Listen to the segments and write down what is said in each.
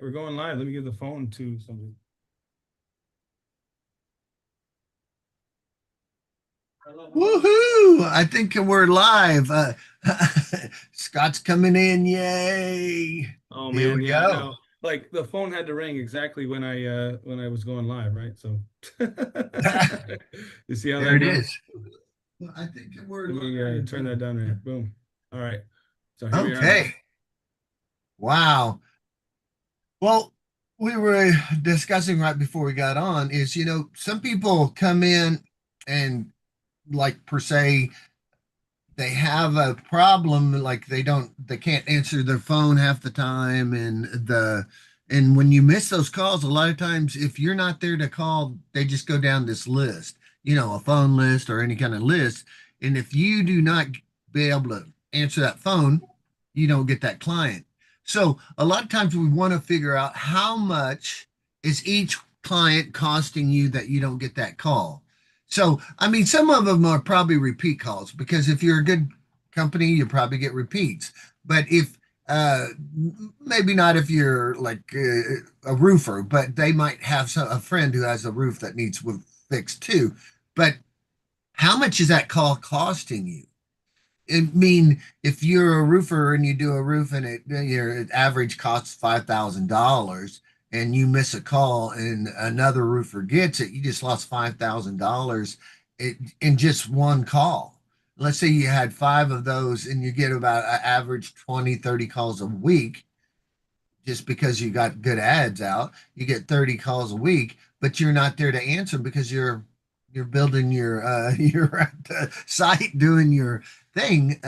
We're going live. Let me give the phone to somebody. Woohoo! I think we're live. Scott's coming in. Yay! Oh Here man, we yeah, I go. know. Like the phone had to ring exactly when I was going live, right? So you see how There that it goes? is. Well, I think we're Let me live. turn that down there. Boom. All right. So here we are now. Okay. Wow. Well, we were discussing right before we got on is, some people come in and like per se they have a problem, like they can't answer their phone half the time, and when you miss those calls, a lot of times if you're not there to call, they just go down this list, a phone list or any kind of list, and if you do not be able to answer that phone, you don't get that client. So a lot of times we want to figure out how much is each client costing you that you don't get that call. So, I mean, some of them are probably repeat calls because if you're a good company, you probably get repeats. But if maybe not if you're like a roofer, but they might have a friend who has a roof that needs fixed too. But how much is that call costing you? I mean, if you're a roofer and you do a roof and your average costs $5,000 and you miss a call and another roofer gets it, you just lost $5,000 in just one call. Let's say you had five of those and you get about an average 20, 30 calls a week just because you got good ads out. You get 30 calls a week, but you're not there to answer because you're building your you're at the site doing your thing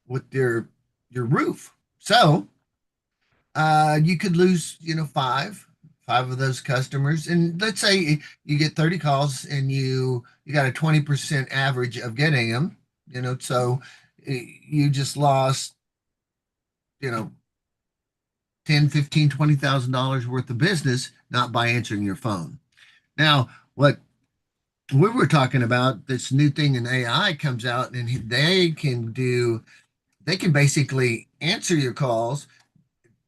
with your roof. So you could lose, five of those customers. And let's say you get 30 calls and you got a 20% average of getting them, so you just lost, you know, 10, 15, $20,000 worth of business not by answering your phone. Now, what we were talking about, this new thing in AI comes out and they can basically answer your calls,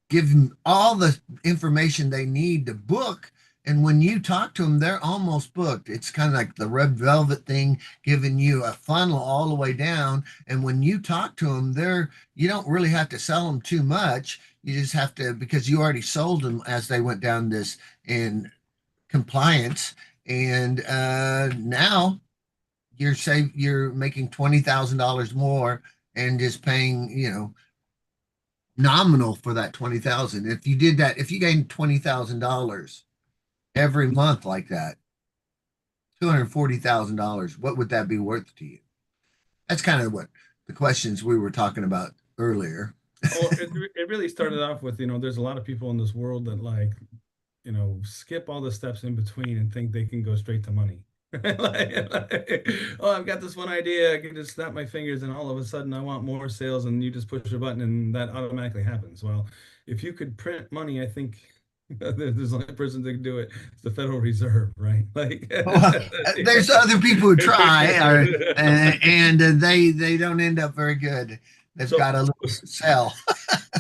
give them all the information they need to book. And when you talk to them, they're almost booked. It's kind of like the red velvet thing, giving you a funnel all the way down. And when you talk to them, you don't really have to sell them too much. You just have to, because you already sold them as they went down this in compliance. And now you're making $20,000 more and just paying, nominal for that 20,000. If you did that, if you gained $20,000 every month like that, $240,000, what would that be worth to you? That's kind of what the questions we were talking about earlier. Oh, it really started off with, there's a lot of people in this world that like, skip all the steps in between and think they can go straight to money. Oh, I've got this one idea. I can just snap my fingers and all of a sudden I want more sales and you just push a button and that automatically happens. Well, if you could print money, I think there's only person that can do it. It's the Federal Reserve, right? Like, Well, there's other people who try, and they don't end up very good. They've so got a little cell.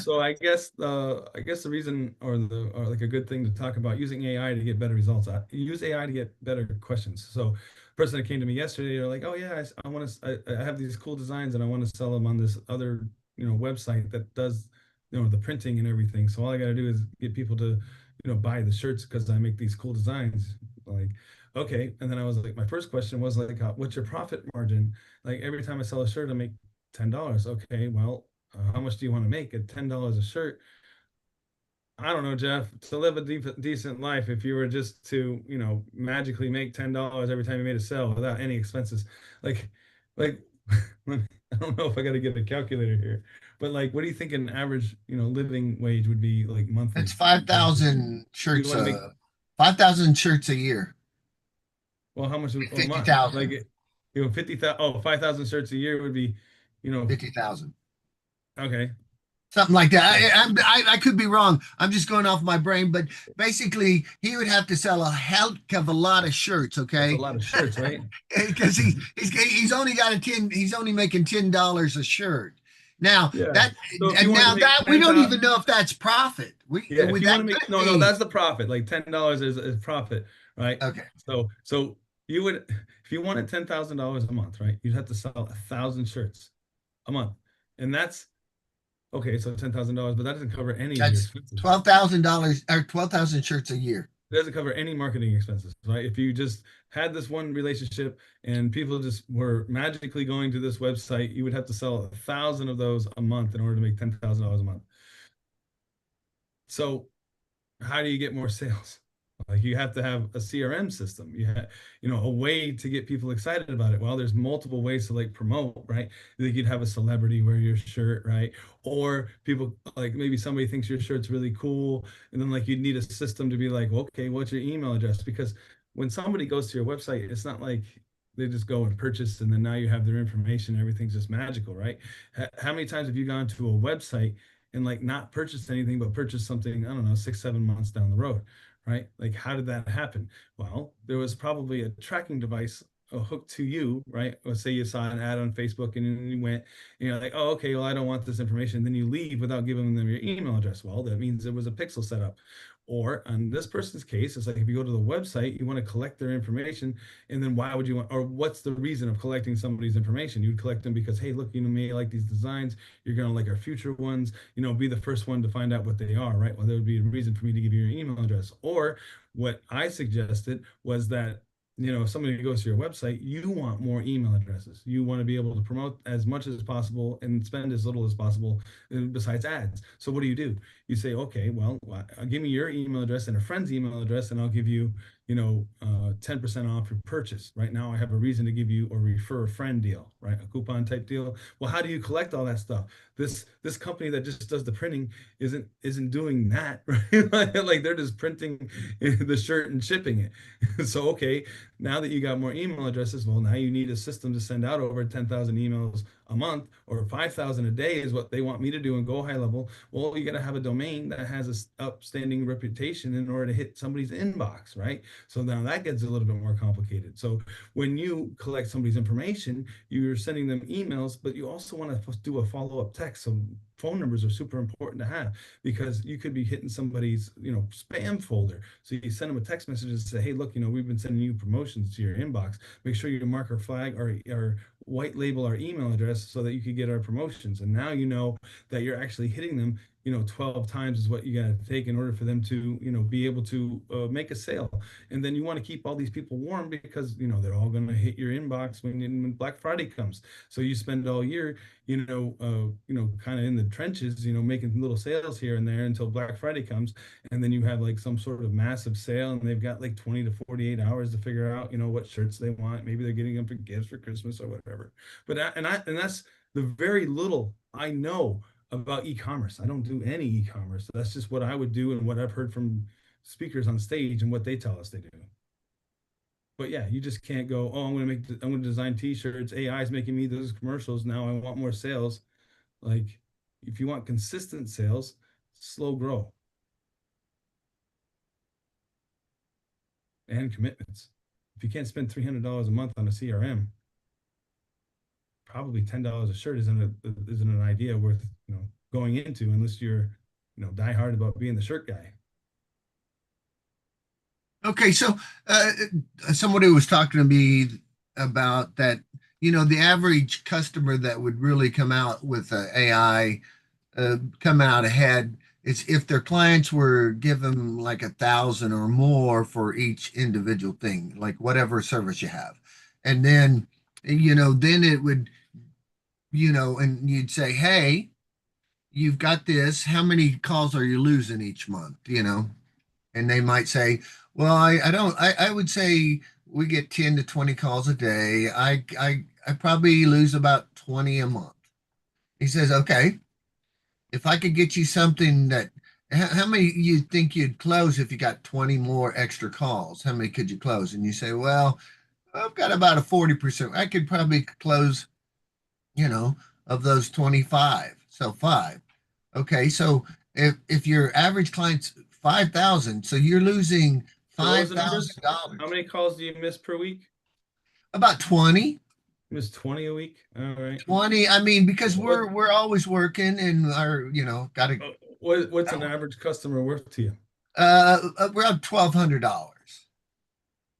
So I guess the reason or like a good thing to talk about using AI to get better results. Use AI to get better questions. So person that came to me yesterday, they're like, oh yeah, I want to I have these cool designs and I want to sell them on this other website that does the printing and everything. So all I got to do is get people to buy the shirts because I make these cool designs. Like okay, and then I was like, my first question was like, what's your profit margin? Like every time I sell a shirt, I make $10. Okay, well, how much do you want to make at $10 a shirt? I don't know, Jeff. To live a decent life, if you were just to, magically make $10 every time you made a sale without any expenses, like, like, I don't know if I got to get a calculator here, but like, what do you think an average, living wage would be like That's monthly? Like, 5,000 you shirts. want to make 5,000 shirts a year. well, how much a month? Like, 50,000. 50,000. Oh, 5,000 shirts a year would be, you know, 50,000. okay. Something like that. I could be wrong. I'm just going off my brain, but basically, he would have to sell a hell of a lot of shirts, That's a okay? lot of shirts, right? Because he's only got a 10. He's only making $10 a shirt. Now Yeah. that So if you and wanted to now make that we don't 10,000, even know if that's profit. We yeah, if would you want that to make, could no, no, be that's the profit. Like $10 is profit, right? okay. So you would, if you wanted $10,000 a month, right? You'd have to sell 1,000 shirts a month. And that's okay. So $10,000, but that doesn't cover any of your That's expenses. $12,000 or 12,000 shirts a year. It doesn't cover any marketing expenses, right? If you just had this one relationship and people just were magically going to this website, you would have to sell 1,000 of those a month in order to make $10,000 a month. So how do you get more sales? Like you have to have a CRM system. You have, a way to get people excited about it. Well, there's multiple ways to like promote, right? Like you'd have a celebrity wear your shirt, right? Or people like maybe somebody thinks your shirt's really cool, and then like you'd need a system to be like, okay, what's your email address? Because when somebody goes to your website, it's not like they just go and purchase and then now you have their information, everything's just magical, right? How many times have you gone to a website and like not purchased anything but purchased something, I don't know, 6 7 months down the road, right? Like how did that happen? Well, there was probably a tracking device hooked to you, right? Let's say you saw an ad on Facebook and then you went, like, oh, okay, well, I don't want this information. Then you leave without giving them your email address. Well, that means there was a pixel set up. Or on this person's case, it's like if you go to the website, you want to collect their information, and then why would you want, or what's the reason of collecting somebody's information? You'd collect them because, hey, look, me, I like these designs. You're gonna like our future ones. Be the first one to find out what they are, right? Well, there would be a reason for me to give you your email address. Or what I suggested was that if somebody goes to your website, you want more email addresses. You want to be able to promote as much as possible and spend as little as possible besides ads. So what do? You say, okay, well, give me your email address and a friend's email address, and I'll give you, 10% off your purchase. Right now, I have a reason to give you or refer a friend deal, right? A coupon type deal. Well, how do you collect all that stuff? This company that just does the printing isn't doing that, right? Like they're just printing the shirt and shipping it. So okay, now that you got more email addresses, well, now you need a system to send out over 10,000 emails a month or 5,000 a day is what they want me to do and go high level. Well, you got to have a domain that has a upstanding reputation in order to hit somebody's inbox, right? So now that gets a little bit more complicated. So when you collect somebody's information, you're sending them emails, but you also want to do a follow-up text. So phone numbers are super important to have because you could be hitting somebody's spam folder. So you send them a text message and say, hey, look, we've been sending you promotions to your inbox. Make sure you mark our flag or white label our email address so that you can get our promotions. And now you know that you're actually hitting them 12 times is what you got to take in order for them to be able to make a sale. And then you want to keep all these people warm because they're all going to hit your inbox when Black Friday comes. So you spend all year kind of in the trenches, making little sales here and there until Black Friday comes, and then you have like some sort of massive sale, and they've got like 20 to 48 hours to figure out, what shirts they want. Maybe they're getting them for gifts for Christmas or whatever. And that's the very little I know about e-commerce. I don't do any e-commerce. That's just what I would do and what I've heard from speakers on stage and what they tell us they do. But yeah, you just can't go, oh, I'm going to design t-shirts. AI is making me those commercials. Now I want more sales. Like if you want consistent sales, slow grow and commitments. If you can't spend $300 a month on a CRM, probably $10 a shirt isn't an idea worth going into unless you're die hard about being the shirt guy. Okay, so somebody was talking to me about that, the average customer that would really come out with AI come out ahead is if their clients were give them like 1,000 or more for each individual thing, like whatever service you have. And then, then it would, and you'd say, hey, you've got this. How many calls are you losing each month? And they might say, well, I don't, I would say we get 10 to 20 calls a day. I probably lose about 20 a month. He says, okay, if I could get you something that, how many you think you'd close if you got 20 more extra calls? How many could you close? And you say, well, I've got about a 40%. I could probably close, you know, of those 25. So five. Okay. So if your average client's 5,000, so you're losing So what was the numbers? $5,000, How many calls do you miss per week? about 20. You miss 20 a week. All right. 20, I mean, because What we're always working and our, gotta what's an average customer worth to you? around $1,200.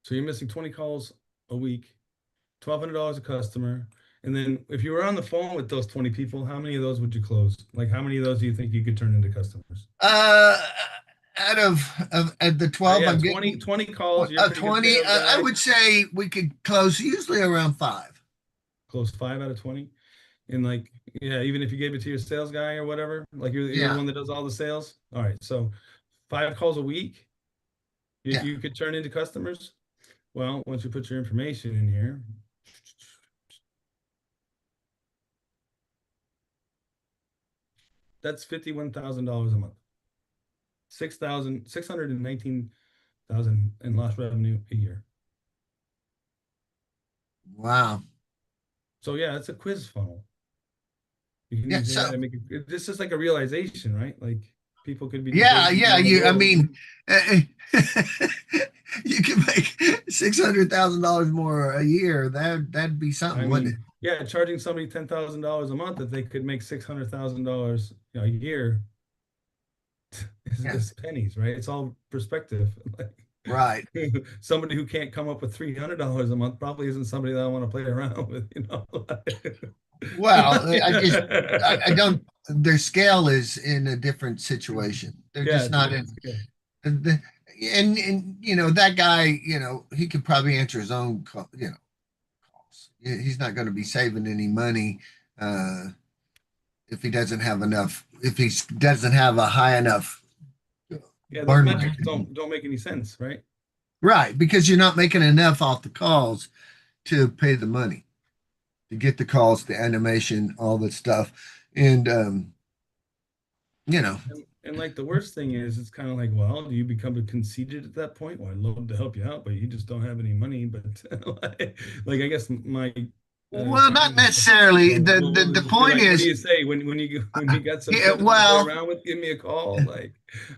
So you're missing 20 calls a week, $1,200 a customer. And then if you were on the phone with those 20 people, how many of those would you close? Like how many of those do you think you could turn into customers? Uh, out of at the 12 Yeah, I'm 20 getting, 20 calls. You're a pretty good 20, sales I guy. would say we could close usually around five. Close 5 out of 20. And like, yeah, even if you gave it to your sales guy or whatever, like you're the Yeah, one that does all the sales. All right. So 5 calls a week, yeah. you could turn into customers. Well, once you put your information in here, that's $51,000 a month. 619,000 in lost revenue a year. Wow. So yeah, it's a quiz funnel. You can Yeah. use AI So to make it. This is like a realization, right? Like people could be yeah, debating yeah. down the I road. mean, you can make $600,000 more a year. That'd be I something, wouldn't it? mean, yeah, charging somebody $10,000 a month that they could make $600,000 a year Yeah. is pennies, right? It's all perspective. Right. Like somebody who can't come up with $300 a month probably isn't somebody that I want to play around with. Well, I don't. Their scale is in a different situation. They're Yeah, just it's a not different in. scale. And, and that guy, he could probably answer his own calls. He's not going to be saving any money uh, if he doesn't have enough. If he doesn't have a high enough Yeah, those burn rate. metrics don't make any sense, right? Right, because you're not making enough off the calls to pay the money to get the calls, the animation, all that stuff, and you know, And like the worst thing is, it's kind of like, well, do you become conceited at that point? Well, I'd love to help you out, but you just don't have any money. But like I guess my well, not client necessarily. will The just be point like, what do is, you say when you got some yeah, pennies to play well, around with? Give me a call. Like,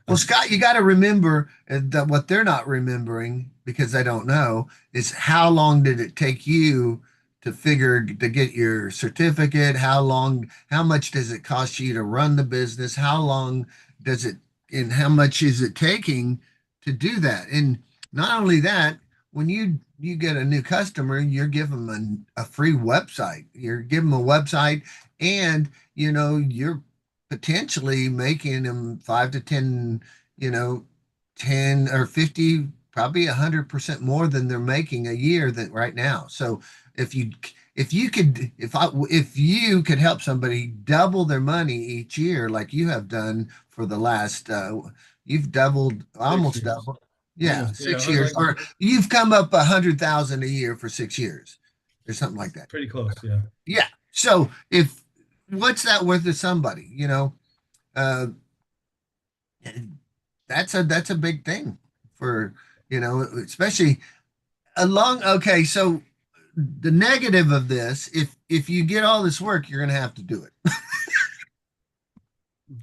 well, Scott, you got to remember that what they're not remembering because they don't know is how long did it take you to figure to get your certificate? How much does it cost you to run the business? How long does it, and how much is it taking to do that? And not only that, when you get a new customer, you're giving them a free website. You're giving them a website, and you're potentially making them 5 to 10, you know, 10 or 50, probably 100% more than they're making a year that right now. So if you if you could help somebody double their money each year, like you have done for the last you've doubled, 6 years, yeah, almost. Yeah, 6 years, or you've come up 100,000 a year for 6 years or something like that. pretty close. Yeah, Yeah. So if what's that worth to somebody? Uh, that's a big thing for especially along. Okay, so the negative of this, if you get all this work, you're going to have to do it.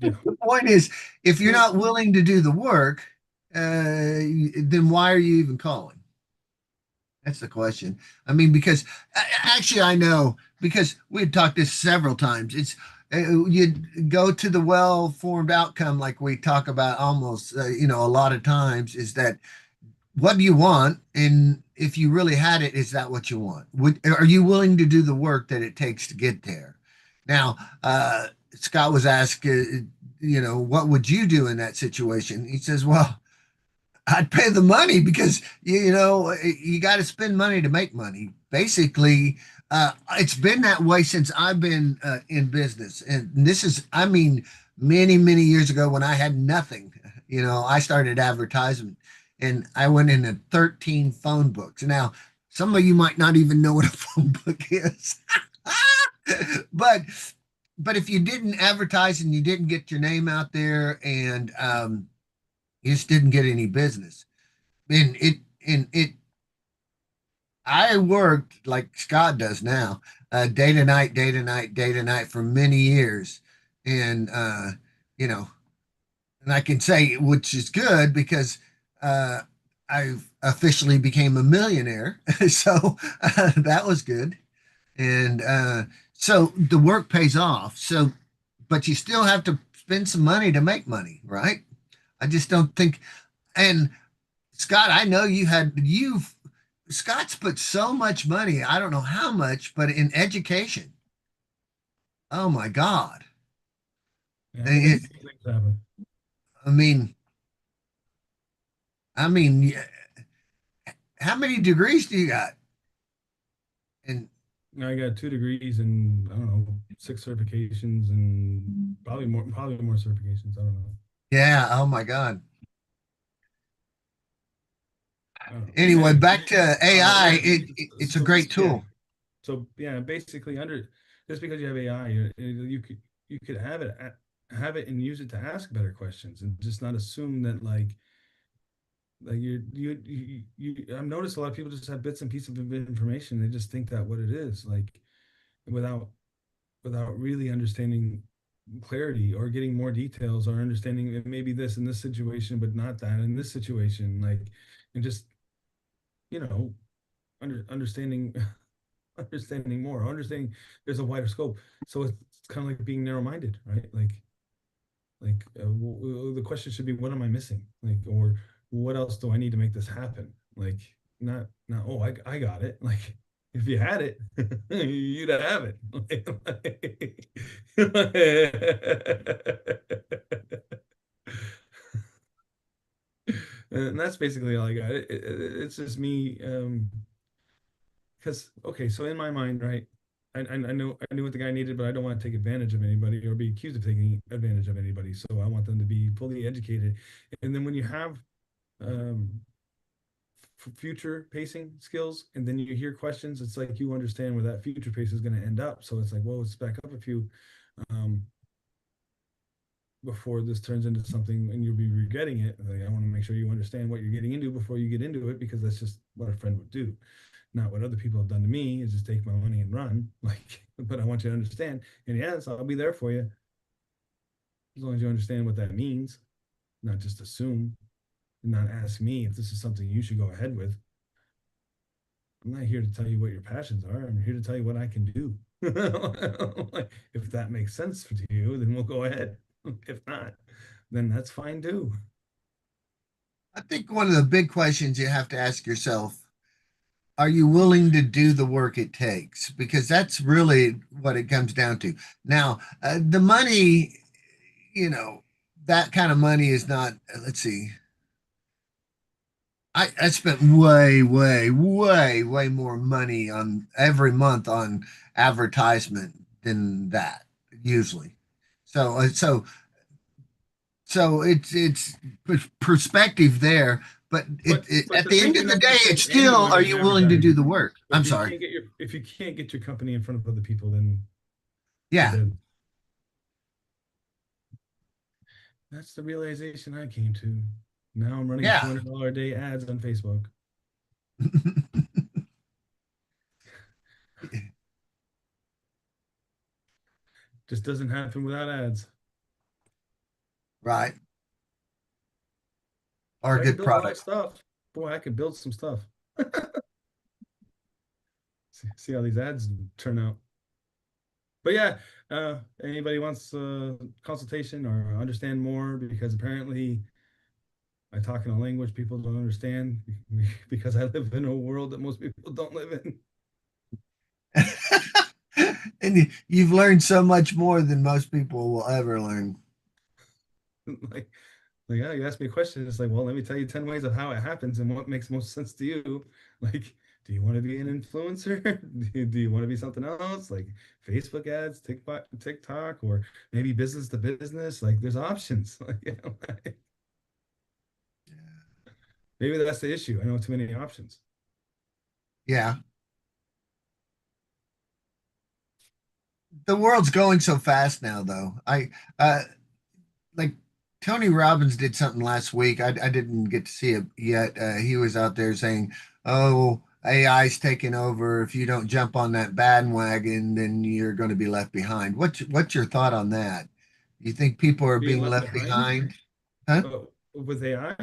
yeah. The point is, if you're Well, not willing to do the work, then why are you even calling? That's the question. I mean, because actually, I know because we've talked this several times. It's you go to the well-formed outcome, like we talk about almost, a lot of times, is that what do you want? And if you really had it, is that what you want? Are you willing to do the work that it takes to get there? Now, Scott was asked, what would you do in that situation? He says, well, I'd pay the money because you got to spend money to make money. Basically, it's been that way since I've been in business, and this is, I mean, many many years ago when I had nothing. I started advertising, and I went into 13 phone books. Now, some of you might not even know what a phone book is, but if you didn't advertise and you didn't get your name out there, and you just didn't get any business. And I worked like Scott does now, day to night, day to night, day to night for many years. And you know, and I can say which is good because uh I officially became a millionaire. So that was good. And so the work pays off. So, but you still have to spend some money to make money, right? I just don't think. And Scott, I know Scott's put so much money, I don't know how much, but in education. Oh my God. Yeah, I I guess things happen. I mean, yeah, how many degrees do you got? And I got 2 degrees and I don't know, 6 certifications and probably more certifications. I don't know. yeah, oh my God. I don't know. Anyway, Anyway, back to AI. yeah. It's a So great yeah. tool. So yeah, basically under just because you have AI, you could have it and use it to ask better questions and just not assume that like I've noticed a lot of people just have bits and pieces of information. They just think that what it is like without really understanding clarity or getting more details or understanding it may be this in this situation but not that in this situation like and just you know understanding understanding more understanding there's a wider scope so it's kind of like being narrow-minded right the question should be what am I missing like or what else do I need to make this happen like not oh I got it like if you had it you'd have it and that's basically all I got it's just me because okay so in my mind right I knew what the guy needed, but I don't want to take advantage of anybody or be accused of taking advantage of anybody. So I want them to be fully educated. And then when you have um, future pacing skills, and then you hear questions, it's like you understand where that future pace is going to end up. So it's like, well, let's back up a few um, before this turns into something and you'll be regretting it. Like, I want to make sure you understand what you're getting into before you get into it because that's just what a friend would do. Not what other people have done to me is just take my money and run. Like, but I want you to understand. And yes, I'll be there for you as long as you understand what that means, not just assume and not ask me if this is something you should go ahead with. I'm not here to tell you what your passions are. I'm here to tell you what I can do. Like, if that makes sense to you, then we'll go ahead. If not, then that's fine too. I think one of the big questions you have to ask yourself, are you willing to do the work it takes? Because that's really what it comes down to. Now, the money, you know, that kind of money is not, let's see, I spent way more money on every month on advertisement than that usually. So, it's perspective there, but But at the the thing end of is, the you day, can it's spend any still, are money on you willing to do advertising. the work? But I'm sorry. if you can't get your company in front of other people, then you're Yeah, dead. That's the realization I came to. Now I'm running yeah. $200 a day ads on Facebook. Just doesn't happen without ads. Right. Or But a I can good build a lot of product. stuff. Boy, I could build some stuff. See how these ads turn out. But yeah, anybody wants consultation or understand more because apparently I talk in a language people don't understand because I live in a world that most people don't live in. And you've learned so much more than most people will ever learn. like, yeah, you ask me a question, it's like, well, let me tell you 10 ways of how it happens and what makes most sense to you. Like, do you want to be an influencer? Do you want to be something else? Like Facebook ads, TikTok, or maybe business to business? Like, there's options. Like, maybe that's the issue. I know too many options. Yeah. The world's going so fast now, though. Uh, like Tony Robbins did something last week. I didn't get to see it yet. He was out there saying, "Oh, AI's taking over. If you don't jump on that bandwagon, then you're going to be left behind." What's your thought on that? You think people are Being being left left behind, behind? Huh? with AI,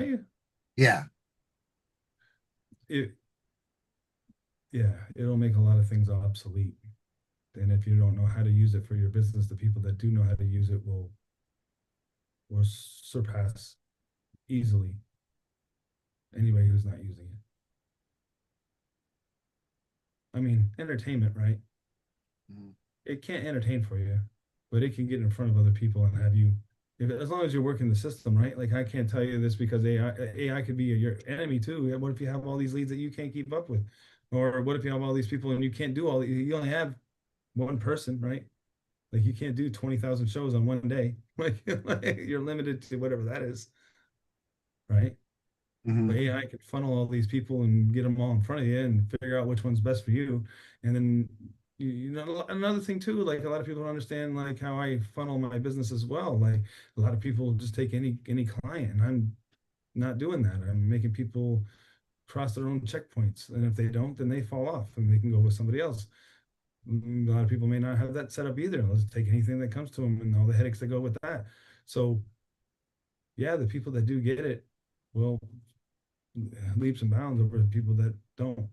Yeah. it yeah, it'll make a lot of things obsolete. And if you don't know how to use it for your business, the people that do know how to use it will surpass easily anybody who's not using it. I mean, entertainment, right? Mhm. It can't entertain for you, but it can get in front of other people and have you, if, as long as you're working the system, right? Like I can't tell you this because AI could be your enemy too. What if you have all these leads that you can't keep up with? Or what if you have all these people and you can't do you only have one person, right? Like you can't do 20,000 shows on one day. Like you're limited to whatever that is, right? But Mhm. AI can funnel all these people and get them all in front of you and figure out which one's best for you. And then you know another thing too, like a lot of people don't understand like how I funnel my business as well. Like a lot of people just take any client, and I'm not doing that. I'm making people cross their own checkpoints, and if they don't, then they fall off and they can go with somebody else. A lot of people may not have that set up either. Let's take anything that comes to them and all the headaches that go with that. So yeah, the people that do get it will leaps and bounds over the people that don't.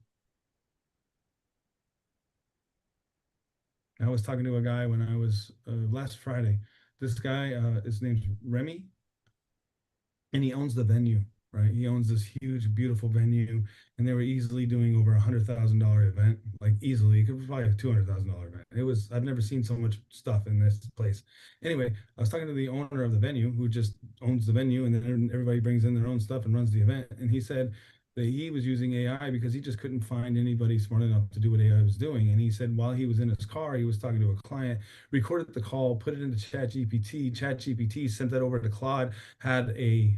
I was talking to a guy when I was last Friday. This guy, his name's Remy, and he owns the venue, right? He owns this huge, beautiful venue, and they were easily doing over $100,000 event, like easily. It was probably a $200,000 event. It was I've never seen so much stuff in this place. Anyway, I was talking to the owner of the venue, who just owns the venue, and then everybody brings in their own stuff and runs the event. And he said that he was using AI because he just couldn't find anybody smart enough to do what AI was doing. And he said while he was in his car, he was talking to a client, recorded the call, put it into ChatGPT. ChatGPT sent that over to Claude, had a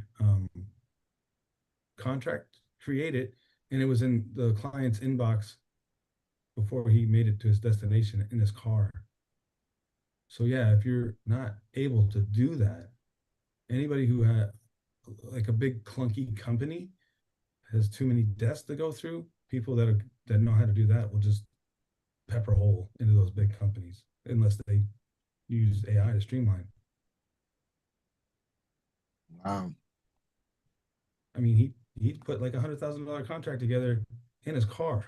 contract created, and it was in the client's inbox before he made it to his destination in his car. So yeah, if you're not able to do that, anybody who had like a big clunky company has too many desks to go through. People that know how to do that will just pepper hole into those big companies unless they use AI to streamline. Wow. I mean, he put like $100,000 contract together in his car,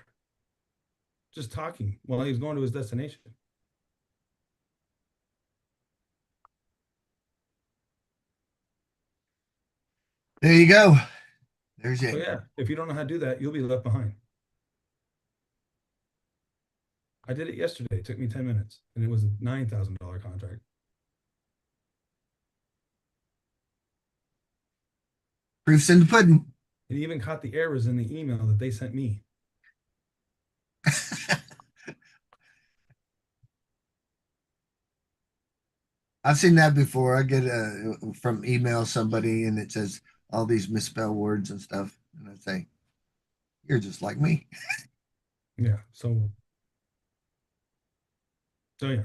just talking while he was going to his destination. There you go. There's So it. yeah, if you don't know how to do that, you'll be left behind. I did it yesterday. It took me 10 minutes and it was a $9,000 contract. Proof's in the pudding. It even caught the errors in the email that they sent me. I've seen that before. I get from email somebody and it says all these misspelled words and stuff. And I say, you're just like me. Yeah. So yeah.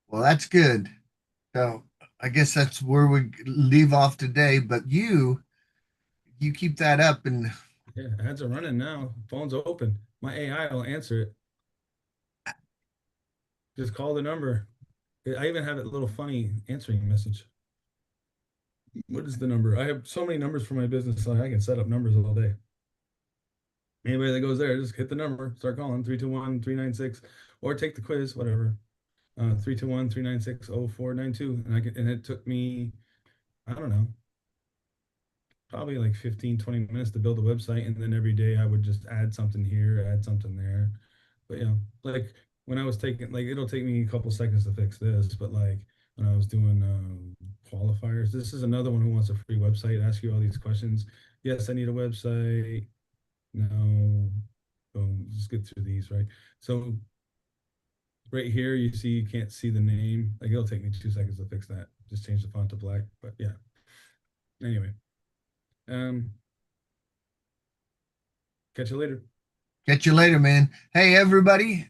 Well, that's good. So I guess that's where we leave off today. But you keep that up and Yeah. Ads are running now. Phone's open. My AI will answer it. Just call the number. I even have a little funny answering message. What is the number? I have so many numbers for my business. Like I can set up numbers all day. Anybody that goes there, just hit the number, start calling 321-396, or take the quiz, whatever. 321-396-0492. And it took me, I don't know, probably like 15, 20 minutes to build a website. And then every day I would just add something here, add something there. But yeah, like when I was taking, like, it'll take me a couple seconds to fix this, but like when I was doing qualifiers, this is another one who wants a free website, ask you all these questions. Yes, I need a website. No, boom, just get through these, right? So right here, you see, you can't see the name. Like it'll take me 2 seconds to fix that. Just change the font to black. But yeah, anyway, um, catch you later. catch you later, man. Hey, everybody.